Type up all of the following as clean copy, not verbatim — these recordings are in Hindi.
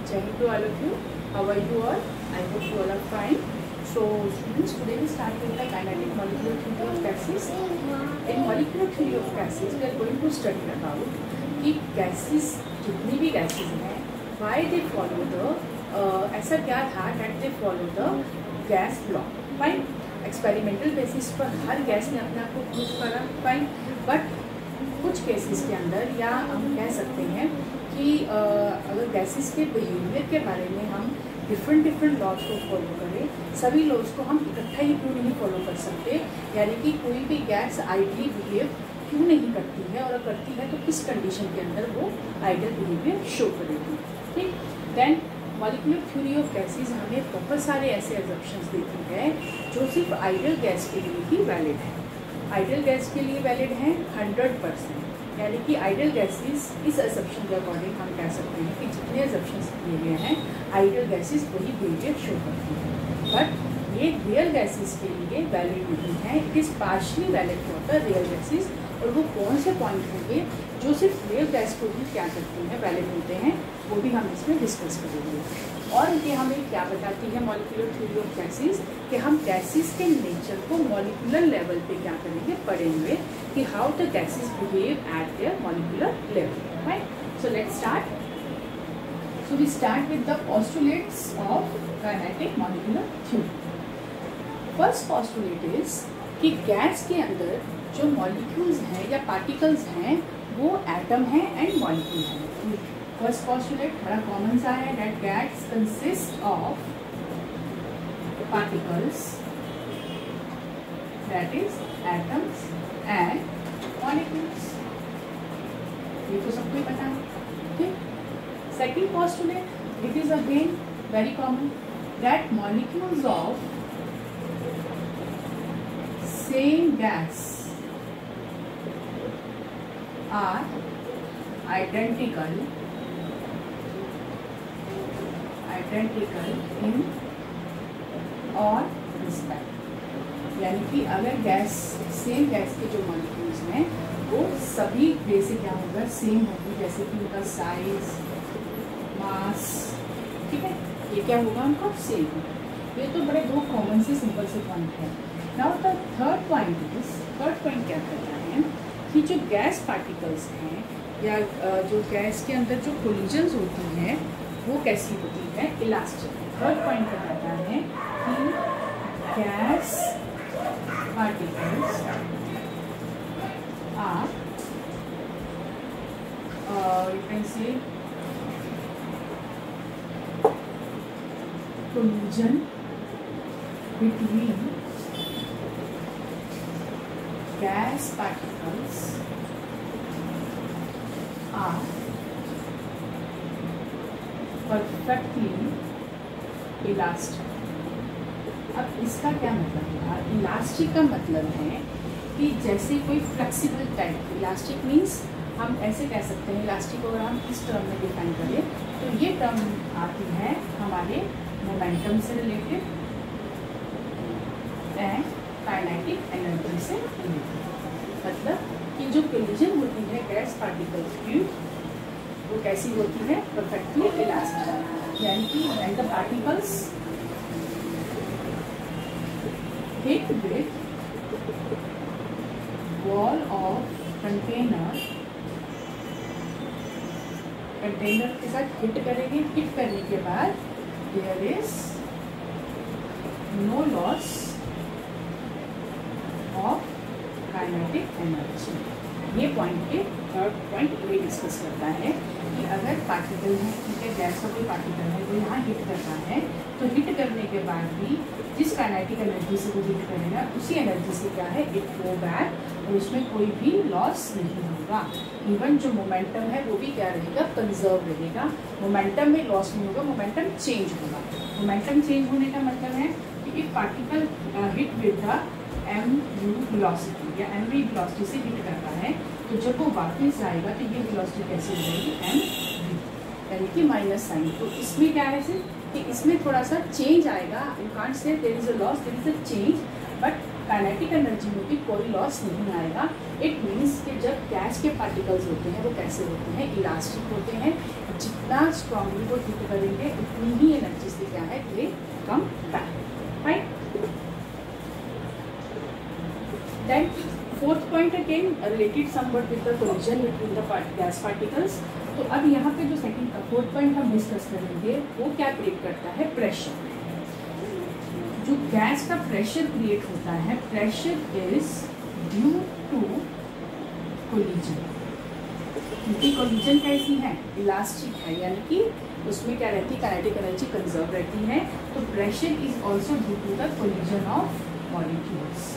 Jai Hind to all of you. How are you all? I hope you all are fine. So students, today we start with the kinetic molecular theory of gases. In molecular theory of gases, we are going to study about कि gases जितनी भी gases हैं, why they follow the ऐसा क्या था that they follow the gas law. Fine. Experimental basis पर हर गैस ने अपने आप को प्रूव करा. फाइन. बट कुछ केसेस के अंदर या हम कह सकते हैं कि अगर गैसेस के बिहेवियर के बारे में हम डिफरेंट लॉज को फॉलो करें, सभी लॉज को हम इकट्ठा ही क्यों नहीं फॉलो कर सकते, यानी कि कोई भी गैस आइडियली बिहेव क्यों नहीं करती है, और करती है तो किस कंडीशन के अंदर वो आइडियल बिहेवियर शो करेगी. ठीक. Then molecular theory of gases हमें बहुत सारे ऐसे एजम्पशंस देती है जो सिर्फ आइडियल गैस के लिए ही वैलिड है. आइडियल गैस के लिए वैलिड है 100%, यानी कि आइडियल गैसेस इस एजम्पशन के अकॉर्डिंग हम कह सकते हैं कि जितने एजम्पशंस दिए गए हैं आइडियल गैसेस वही बिहेवियर शो करती है. बट ये रियल गैसेस के लिए वैलिड नहीं है. It is partially valid for the real gases. और वो कौन से पॉइंट होंगे जो सिर्फ रियल गैस को भी क्या करते हैं, वैलिड होते हैं, वो भी हम इसमें डिस्कस करेंगे. और ये हमें क्या बताती है मॉलिक्यूलर थ्योरी ऑफ गैसेस, कि हम गैसेस के नेचर को मॉलिक्यूलर लेवल पे क्या करेंगे, पढ़ेंगे कि how the gases behave at their molecular level. Right. So let's start. So we start with the postulates of kinetic molecular theory. First postulate is कि गैस के अंदर जो मॉलिक्यूल्स हैं या पार्टिकल्स हैं वो एटम हैं एंड मॉलिक्यूल हैं. फर्स्ट पोस्टुलेट बड़ा कॉमन सा है, that gas consist of particles, that is atoms and molecules. ये तो सबको ही पता है. ठीक. Second postulate, it is again very common, that molecules of same gas are identical in all respect. यानी कि अगर गैस सेम गैस के जो मॉलिक्यूल्स हैं वो सभी बेसिक क्या होगा, सेम होगी, जैसे कि उनका साइज, मास. ठीक है, ये क्या होगा, उनका सेम होगा. ये तो बड़े दो कॉमन से सिंपल से पॉइंट है. नाउ द थर्ड पॉइंट क्या कहता है कि जो गैस पार्टिकल्स हैं या जो गैस के अंदर जो कोलिजन्स होती हैं वो कैसी होती है, इलास्टिक. थर्ड पॉइंट बताता है कि gas particles are you can say collision between gas particles are perfectly elastic. अब इसका क्या मतलब है, इलास्टिक का मतलब है कि जैसे कोई फ्लेक्सिबल टाइप. इलास्टिक मीन्स हम ऐसे कह सकते हैं, इलास्टिक अगर हम इस टर्म में डिफाइन करें तो ये टर्म आती है हमारे मोमेंटम से रिलेटेड एंड काइनेटिक एनर्जी से रिलेटेड. मतलब कि जो कोलिजन होती है गैस पार्टिकल्स की वो कैसी होती है, परफेक्टली इलास्टिक. यानी कि when the particles hit with wall of container के साथ हिट करेंगे, हिट करने के बाद there is no loss of kinetic energy. ये पॉइंट के थर्ड पॉइंट ये डिस्कस करता है कि अगर पार्टिकल है, ठीक है, गैस का कोई पार्टिकल है वो यहाँ हिट करता है तो हिट करने के बाद भी जिस काइनेटिक एनर्जी से वो हिट करेगा उसी एनर्जी से क्या है, इट गो बैक, और उसमें कोई भी लॉस नहीं होगा. इवन जो मोमेंटम है वो भी क्या रहेगा, कंजर्व रहेगा. मोमेंटम में लॉस नहीं होगा, मोमेंटम चेंज होगा. मोमेंटम चेंज होने का मतलब है कि if particle hit with the mu velocity या mv वेलोसिटी से हिट करता है तो जब वो वापस आएगा तो ये वेलोसिटी कैसे हो जाएगी, mv, यानी कि माइनस साइन. तो इसमें क्या है कि इसमें थोड़ा सा चेंज आएगा. You can't say there is a loss, there is a change, but kinetic energy में भी कोई लॉस नहीं आएगा. इट मीन्स कि जब गैस गैस के पार्टिकल्स होते हैं वो कैसे होते हैं, इलास्टिक होते हैं। जितना स्ट्रांगली वो हिट करेंगे उतनी ही एनर्जी से क्या है, they come back, right. Then fourth point again related somewhat with the collision between the gas particles. तो अब यहाँ पे जो फोर्थ पॉइंट हम डिस्कस करेंगे वो क्या क्रिएट करता है, प्रेशर। जो गैस का प्रेशर क्रिएट होता है, pressure is due to collision. क्योंकि कोलिजन कैसी है, इलास्टिक है, यानी कि उसमें क्या रहती है, काइनेटिक एनर्जी कंजर्व रहती है। तो pressure is also due to the collision of molecules.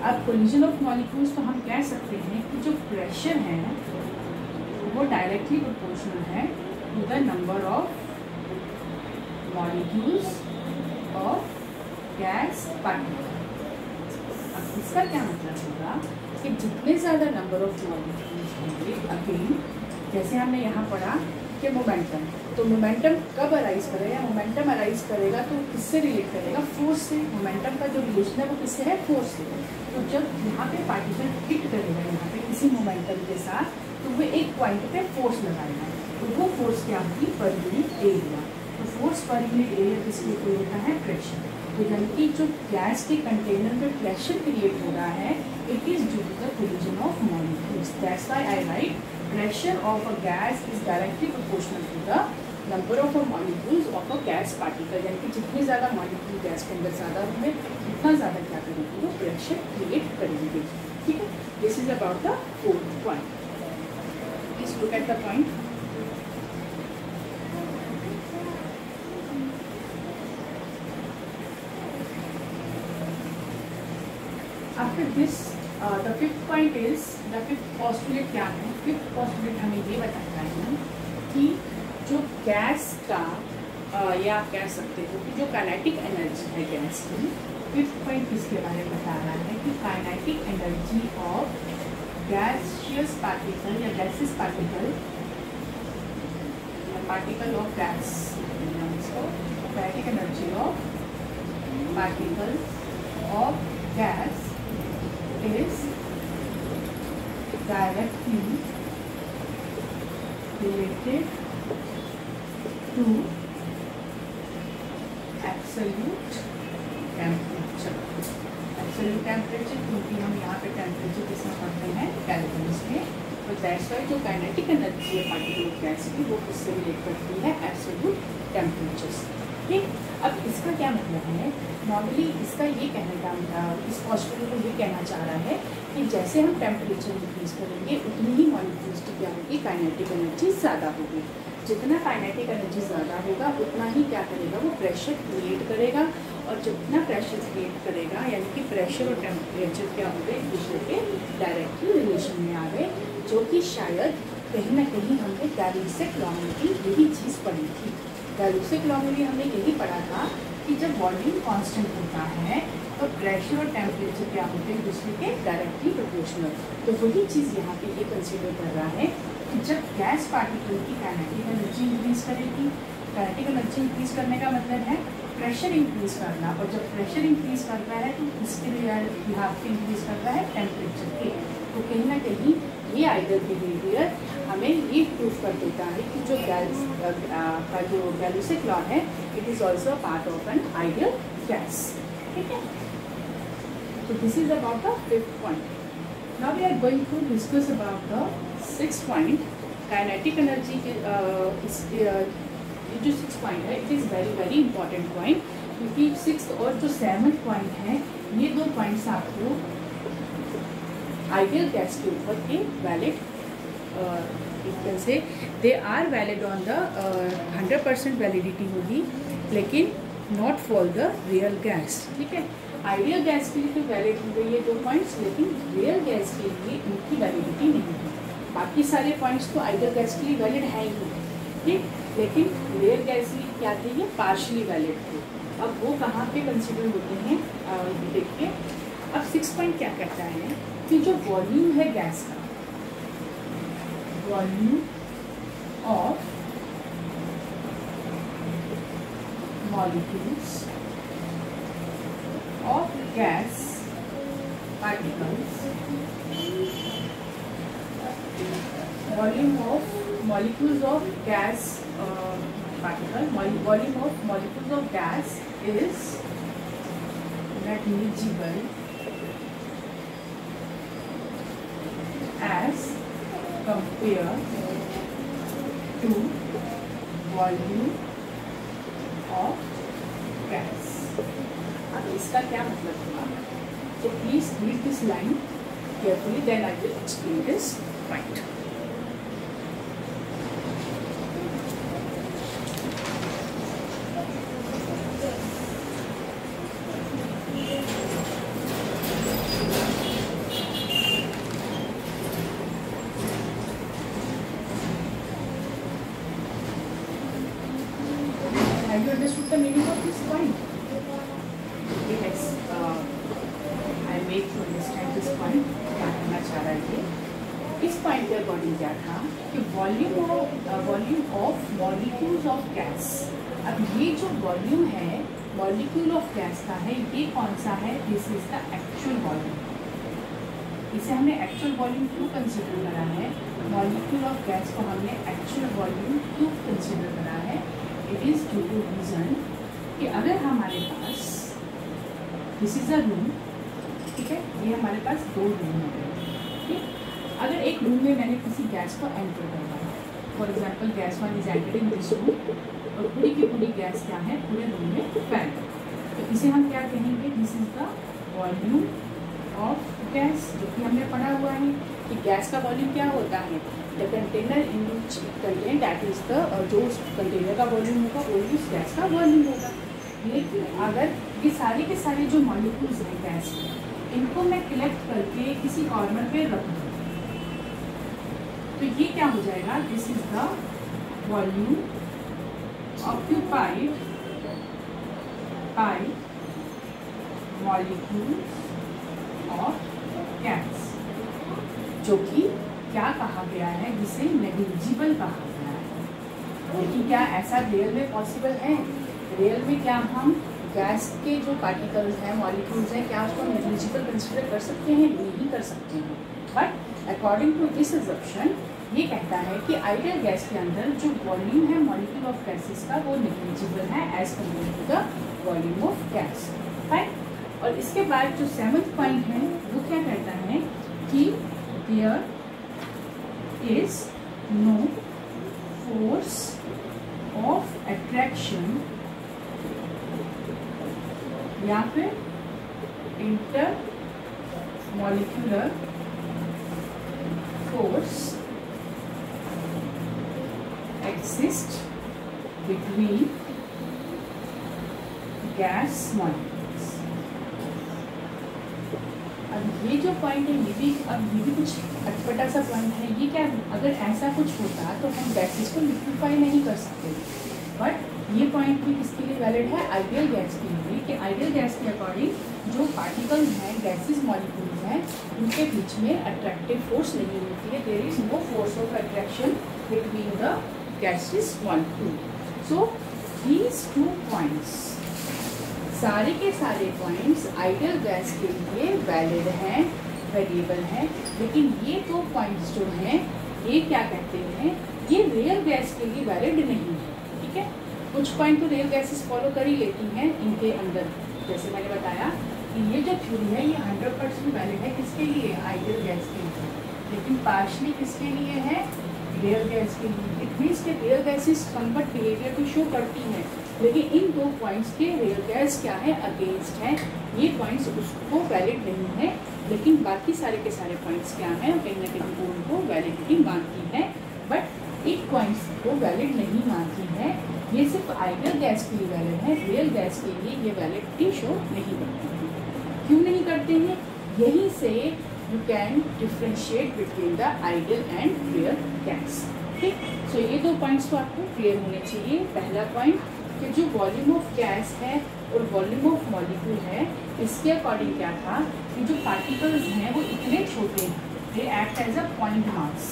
अब कोलिजन ऑफ मॉलिक्यूल्स तो हम कह सकते हैं कि जो प्रेशर है वो डायरेक्टली प्रोपोर्शनल है to the number of molecules of gas particle. अब इसका क्या मतलब होगा कि जितने ज़्यादा नंबर ऑफ मॉलिक्यूल्स होंगे, अगेन जैसे हमने यहाँ पढ़ा कि मोमेंटम, तो मोमेंटम कब अराइज करेगा, मोमेंटम अराइज करेगा तो किससे रिलेट करेगा, फोर्स से। मोमेंटम का जो रिलेशन है वो किससे है, फोर्स से। तो जब यहाँ पे पार्टिकल हिट करेगा यहाँ पे किसी मोमेंटम के साथ, तो वो एक पॉइंट पे फोर्स लगाएगा, तो वो फोर्स क्या होगी, पर यूनिट एरिया। तो फोर्स पर यूनिट एरिया किसके इक्वल होता है, प्रेशर। तो यानी कि जो गैस के कंटेनर में प्रेशर क्रिएट हो रहा है, it is due to the collision of molecules. That's why I write pressure of a gas is directly proportional to the number of molecules of a gas particle. यानी कि जितने ज़्यादा मॉलिक्यूल गैस के अंदर ज़्यादा होंगे उतना ज़्यादा क्या करेंगे, वो प्रेशर क्रिएट करेंगे। ठीक है, this is about the fourth point. Please look at the point. After this, the fifth point is, the fifth postulate क्या है, fifth postulate हमें ये बताता है कि जो गैस का या आप कह सकते हो कि जो काइनेटिक एनर्जी है गैस की, फिफ्थ पॉइंट इसके बारे में बता रहा है कि kinetic energy of gaseous particle या गैसियस पार्टिकल या particle of gas, kinetic energy of particle of gas is directly related to absolute temperature। Absolute temperature, क्योंकि हम यहाँ पे टेम्परेचर किसमें पढ़ते हैं, कैलोरीज में। तो दैट्स वाई जो काइनेटिक एनर्जी है पार्टिकल ऑफ गैस की वो किससे रिलेट करती है, एब्सोल्यूट टेम्परेचर से। ठीक, अब इसका क्या मतलब है, नॉर्मली इसका ये कहने का इस पॉस्टुलेट को ये कहना चाह रहा है कि जैसे हम टेम्परेचर इंक्रीज करेंगे उतनी ही मॉलिक्यूल्स की क्या होगी, काइनेटिक एनर्जी ज़्यादा होगी। जितना काइनेटिक एनर्जी ज़्यादा होगा उतना ही क्या करेगा, वो प्रेशर क्रिएट करेगा। और जितना प्रेशर क्रिएट करेगा, यानी कि प्रेशर और टेम्परेचर क्या हो गए, एक दूसरे के डायरेक्टली रिलेशन में आ गए, जो कि शायद कहीं ना कहीं हमने गैलूसिक लॉ में भी यही चीज़ पढ़ी थी। गैलूसिक लॉ में भी हमने यही पढ़ा था कि जब वॉल्यूम कांस्टेंट होता है तो प्रेशर और टेम्परेचर क्या होते हैं, दूसरे के डायरेक्टली प्रोपोर्शनल। तो वही चीज़ यहाँ पे ये कंसीडर कर रहा है कि जब गैस पार्टिकल की काइनेटिक एनर्जी इंक्रीज करेगी, काइनेटिक एनर्जी इंक्रीज करने का मतलब है प्रेशर इंक्रीज करना, और जब प्रेशर इंक्रीज करता है तो इसके बिहाफ पे इंक्रीज करता है टेम्परेचर के। तो कहीं ना कहीं ये आइडियल बिहेवियर हमें ये प्रूफ कर देता है कि जो का जो गैलूसिक लॉ है, it is also part of an ideal gas. ठीक है, तो this is about the fifth point. Now we are going to discuss about the sixth point, kinetic energy के। ये जो सिक्स पॉइंट है it is very very important point, क्योंकि सिक्स और जो सेवन्थ पॉइंट है ये दो पॉइंट्स आपको आइडियल गैस के ऊपर के वैलिड से they are valid on the 100% validity होगी, लेकिन not for the real gas. ठीक है, आइडियल गैस के लिए तो वैलिड होंगे ये दो पॉइंट्स, लेकिन रियल गैस के लिए इनकी वैलिडिटी नहीं है। बाकी सारे पॉइंट्स तो आइडियल गैस के लिए वैलिड है ही, ठीक, लेकिन रियल गैस की क्या थे, ये पार्शली वैलिड थे। अब वो कहाँ पे कंसिडर होते हैं, देखिए। अब सिक्स पॉइंट क्या कहता है कि जो वॉल्यूम है गैस का, volume of molecules of gas particles volume of molecules of gas particle, volume of molecules of gas is negligible as compared to volume of gas. अब इसका क्या मतलब हुआ? So please read this line carefully, then I will explain this point. Have you understood the meaning of this point? Yes, I make you understand this point. क्या कहना चाह रहा है? इस पॉइंट के अकॉर्डिंग क्या था कि volume of molecules of gas. अब ये जो वॉल्यूम है मॉलिक्यूल ऑफ गैस का है, ये कौन सा है? This is the actual volume. इसे हमने एक्चुअल वॉल्यूम क्यों कंसिडर करा है? मॉलिक्यूल ऑफ गैस को हमने एक्चुअल वॉल्यूम क्यों कंसिडर करा है? It is due to reason कि अगर हमारे पास दिस इज अ रूम, ठीक है, ये हमारे पास दो रूम है. ठीक, अगर एक रूम में मैंने किसी गैस को एंटर करवाया, for example gas one is entering in this room, और पूरी की पूरी गैस क्या है? पूरे रूम में फैल. तो इसे हम क्या कहेंगे? This is the volume of gas, जो कि हमने पढ़ा हुआ है कि गैस का वॉल्यूम क्या होता है? The container in which contain, that is the, जो उस कंटेनर का वॉल्यूम होगा वो उस गैस का वॉल्यूम होगा. लेकिन अगर ये सारे के सारे जो मॉलिक्यूल्स हैं गैस के, इनको मैं कलेक्ट करके किसी कॉर्नर पे रख दूँ, तो ये क्या हो जाएगा? This is the volume occupied by molecules of gas, जो कि क्या कहा गया है? जिसे नेग्लिजिबल कहा गया है. लेकिन क्या ऐसा रियल में पॉसिबल है? रियल में क्या हम गैस के जो पार्टिकल्स हैं, मॉलिक्यूल्स हैं, क्या उसको नेग्लिजिबल कंसिडर कर सकते हैं? नहीं कर सकते हैं. But according to this assumption ये कहता है कि आइडियल गैस के अंदर जो वॉल्यूम है मॉलिक्यूल ऑफ गैसेस का वो नेग्लिजिबल है as compare to the volume of gas. Fine. और इसके बाद जो 7th पॉइंट है वो क्या कहता है कि there is no force of attraction या फिर intermolecular force exist between gas molecules. अब ये जो पॉइंट है ये भी कुछ अटपटा सा पॉइंट है. ये क्या, अगर ऐसा कुछ होता तो हम गैसेस को लिक्विफाई नहीं कर सकते. बट ये पॉइंट भी किसके लिए वैलिड है? आइडियल गैस के लिए. कि आइडियल गैस के अकॉर्डिंग जो पार्टिकल्स हैं, गैसेस मॉलिक्यूल्स हैं, उनके बीच में अट्रैक्टिव फोर्स नहीं होती है. There is no force of attraction between the gases molecule. So these two points, सारे के सारे पॉइंट्स आइडियल गैस के लिए वैलिड हैं, वेरिएबल हैं. लेकिन ये दो पॉइंट्स जो हैं ये क्या कहते हैं? ये रियल गैस के लिए वैलिड नहीं है. ठीक है, कुछ पॉइंट तो रियल गैसेस फॉलो कर ही लेती हैं इनके अंदर. जैसे मैंने बताया कि ये जो थ्योरी है ये 100% वैलिड है. किसके लिए? आइडियल गैस के लिए. लेकिन पार्शली किसके लिए है? रियल गैस के लिए. इट मीन्स के रियल गैसेस कन्वर्ट बिहेवियर को शो करती हैं, लेकिन इन दो पॉइंट्स के रियल गैस क्या है? अगेंस्ट है. ये पॉइंट्स उसको वैलिड नहीं है. लेकिन बाकी सारे के सारे पॉइंट्स क्या हैं? कहीं ना कहीं वो उनको वैलिडिटी मानती है. बट एक पॉइंट्स को वैलिड नहीं मानती है. ये सिर्फ आइडियल गैस के लिए वैलिड है. रियल गैस के लिए ये वैलिडिटी शो नहीं करती है. क्यों नहीं करते हैं? यहीं से you can differentiate between the ideal and real gas. ठीक, सो ये दो पॉइंट्स तो आपको क्लियर होने चाहिए. पहला पॉइंट कि जो वॉल्यूम ऑफ गैस है और वॉल्यूम ऑफ मॉलिक्यूल है, इसके अकॉर्डिंग क्या था कि जो पार्टिकल्स हैं वो इतने छोटे हैं, they act as a point mass.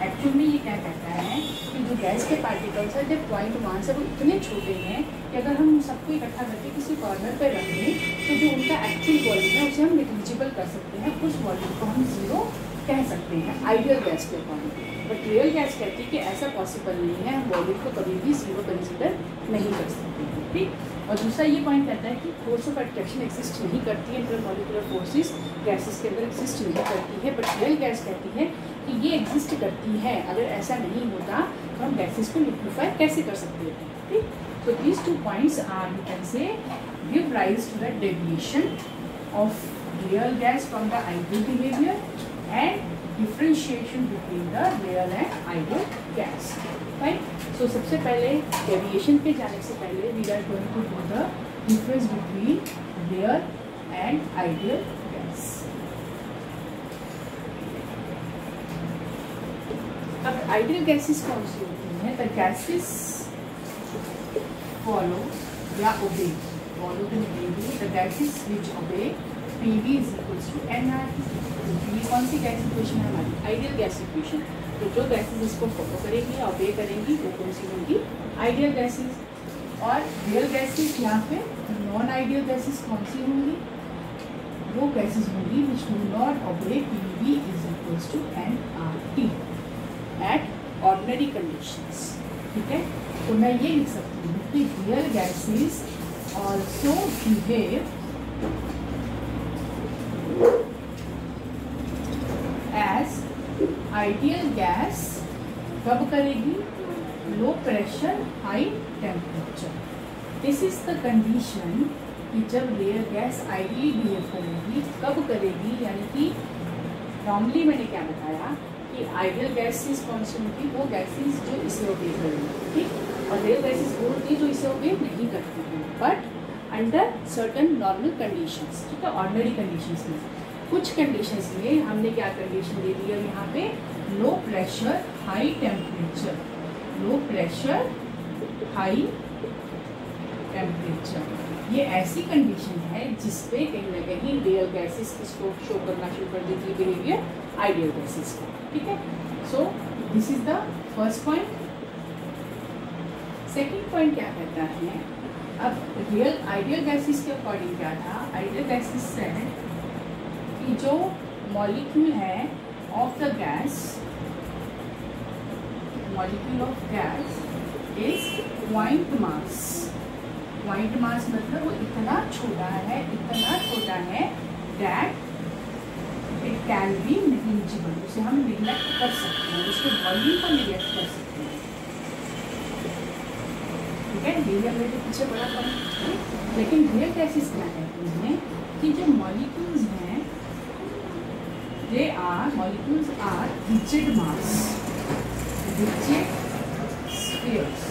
Actual में ये क्या कहता है कि जो गैस के पार्टिकल्स हैं, जो पॉइंट मास है, वो इतने छोटे हैं कि अगर हम सबको इकट्ठा करके किसी कॉर्नर पर रख दें तो जो उनका एक्चुअल वॉल्यूम है उसे हम नेग्लिजिबल कर सकते हैं. उस वॉल्यूम को हम जीरो कह सकते हैं आइडियल गैस के अकॉर्डिंग। बट रियल गैस कहती है कि ऐसा पॉसिबल नहीं है, हम वॉल्यूम को कभी भी जीरो कंसिडर नहीं कर सकते हैं। ठीक। और दूसरा ये पॉइंट कहता है कि फोर्स ऑफ अट्रैक्शन एग्जिस्ट नहीं करती है, इंटरमॉलिक्यूलर फोर्सेस गैसेस के अंदर एग्जिस्ट नहीं करती है। बट रियल गैस कहती है कि ये एग्जिस्ट करती है, अगर ऐसा नहीं होता तो हम गैसेस को लिक्विफाई कैसे कर सकते हैं। ठीक। So these 2 points are, you can say, give rise to the deviation of real gas from the ideal behavior and differentiation between the real and ideal gas. Right? So सबसे पहले deviation पे जाने से पहले we are going to do the difference between real and ideal gas. अब ideal gases कौन सी होती हैं? The gases follow या obey, follow the gases which obey PV is equals to nRT। ये कौन सी गैस इक्वेशन है हमारी? Ideal gas equation. तो जो गैसेस इसको फॉलो करेंगी या obey करेंगी वो कौन सी होंगी? Ideal gases. और रियल गैसेस या फिर नॉन आइडियल गैसेस कौन सी होंगी? वो गैसेस होंगी which do not obey PV is equals to nRT at ordinary conditions। ठीक है, तो मैं ये लिख सकती हूँ कि real gases also behave as ideal gas. कब करेगी? Low pressure high temperature. This is the condition कि जब रियल गैस आइडियली बिहेव करेगी कब करेगी, यानी कि नॉर्मली मैंने क्या बताया कि आइडियल गैसेस कौन सी होती? वो गैसेस जो इसे ओबे करेंगी। ठीक। और रियल गैसेस वो होती है जो इसे ओबे नहीं करती हैं, but under certain normal conditions. ठीक है, ऑर्डिनरी कंडीशंस में। कुछ कंडीशंस में हमने क्या कंडीशन दे दी है यहाँ पे? लो प्रेशर हाई टेम्परेचर। लो प्रेशर हाई टेम्परेचर ये ऐसी कंडीशन है जिसपे कहीं ना कहीं रियल गैसेस इसको शो करना शुरू कर देती है बिहेवियर आइडियल गैसेस को। ठीक है, so this is the first point. Second point क्या कहता है? अब रियल आइडियल गैसेस के अकॉर्डिंग क्या था? आइडियल गैसेस से कि जो मॉलिक्यूल है of the gas, molecule of gas is point mass. Point mass मतलब वो इतना छोटा है that it can be negligible. उसे हम निगलेक्ट कर सकते हैं, उसके वॉल्यूम को निगलेक्ट कर सकते हैं। ठीक है, ये हमने जो पीछे बड़ा पॉइंट है। लेकिन रियल गैसेस क्या कहते हैं कि जो मॉलिक्यूल्स हैं molecules are rigid mass, rigid spheres.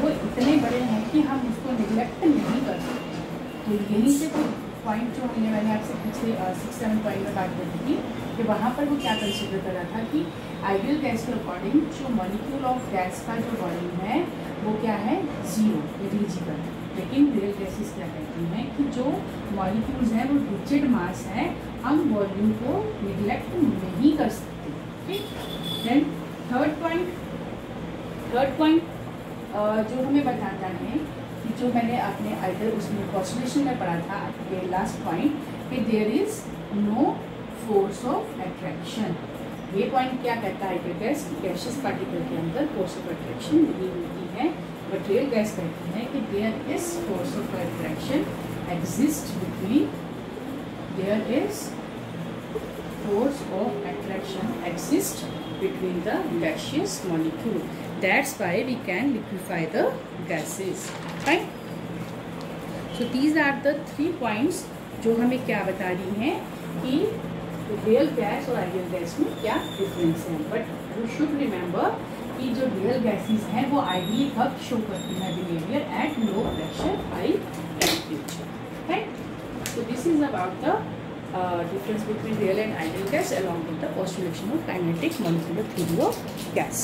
वो इतने बड़े हैं कि हम उसको निगलेक्ट नहीं कर सकते। तो यहीं से कोई पॉइंट जो मैंने आपसे पिछले 6-7 पॉइंट में बात करी थी कि वहाँ पर वो क्या कंसिडर कर रहा था कि आइडियल गैस के अकॉर्डिंग जो मॉलिक्यूल ऑफ गैस का जो वॉल्यूम है वो क्या है? Zero, negligible. लेकिन रियल गैसेस क्या कहती हैं कि जो मॉलिक्यूल्स हैं वो रिजिड मास है, हम वॉल्यूम को निगलेक्ट नहीं कर सकते। ठीक। देन थर्ड पॉइंट जो हमें बताता है कि जो मैंने अपने आइडियल उसमें पोस्टुलेशन में पढ़ा था ये लास्ट पॉइंट कि there is no force of attraction. ये पॉइंट क्या कहता है? आइडियल गैस गैसियस पार्टिकल के अंदर फोर्स ऑफ अट्रैक्शन नहीं होती है, बट रियल गैस कहती है कि there is force of attraction exist between, there is force of attraction exist between the gaseous molecule. That's why we can liquefy the gases. Right? So these are the 3 points जो हमें क्या बता रही हैं कि रियल गैस और आइडियल गैस में क्या डिफरेंस है। बट यू शुड रिमेंबर कि जो रियल गैसेस हैं वो आइडियली कब शो करती हैं behaviour? At low pressure high temperature. Right? So this is about the difference between real and ideal gas along with the postulation of kinetic molecular theory of gas.